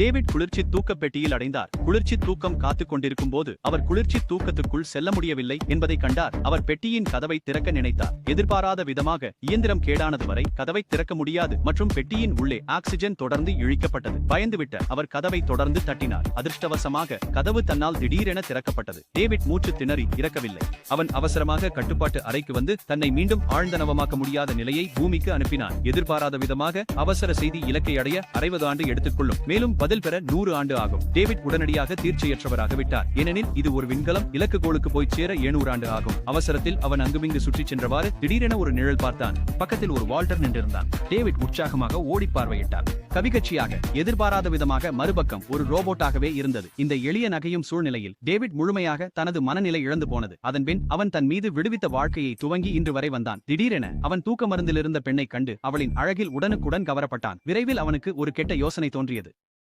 David குளிர்ச்சி தூக்க பெட்டியில் அடைந்தார். குளிர்ச்சி தூக்கம் காத்துக் கொண்டிருக்கும் போது அவர் குளிர்ச்சி தூக்கத்துக்குள் செல்ல முடியவில்லை என்பதை கண்டார். அவர் பெட்டியின் கதவை திறக்க நினைத்தார். எதிர்பாராத விதமாக இயந்திரம் கேடானது வரை கதவை திறக்க முடியாது மற்றும் பெட்டியின் உள்ளே ஆக்சிஜன் தொடர்ந்து இழுக்கப்பட்டது. பயந்துவிட்ட அவர் கதவை தொடர்ந்து தட்டினார். அதிர்ஷ்டவசமாக கதவு தன்னால் திடீரென திறக்கப்பட்டது. டேவிட் மூச்சு திணறி இறக்கவில்லை. அவன் அவசரமாக கட்டுப்பாட்டு அறைக்கு வந்து தன்னை மீண்டும் ஆழ்ந்தனவமாக்க முடியாத நிலையை பூமிக்கு அனுப்பினான். எதிர்பாராத விதமாக அவசர செய்தி இலக்கை அடைய 60 ஆண்டு எடுத்துக்கொள்ளும், மேலும் பதில் பெற 100 ஆண்டு ஆகும். டேவிட் உடனடியாக தீர்ச்சையற்றவராக விட்டார், ஏனெனில் இது ஒரு விண்கலம். இலக்குகோளுக்கு போய் சேர 700 ஆண்டு ஆகும். அவசரத்தில் அவன் அங்குமிங்கு சுற்றிச் சென்றவாறு திடீரென ஒரு நிழல் பார்த்தான். பக்கத்தில் ஒரு வால்டர் நின்றிருந்தான். டேவிட் உற்சாகமாக ஓடி பார்வையிட்டார். கவிகட்சியாக எதிர்பாராத விதமாக மறுபக்கம் ஒரு ரோபோட்டாகவே இருந்தது. இந்த எளிய நகையும் சூழ்நிலையில் டேவிட் முழுமையாக தனது மனநிலை இழந்து போனது. அதன்பின் அவன் தன் மீது விடுவித்த வாழ்க்கையை துவங்கி இன்று வரை வந்தான். திடீரென அவன் தூக்க மருந்தில் இருந்த பெண்ணை கண்டு அவளின் அழகில் உடனுக்குடன் கவரப்பட்டான். விரைவில் அவனுக்கு ஒரு கெட்ட யோசனை தோன்றியது.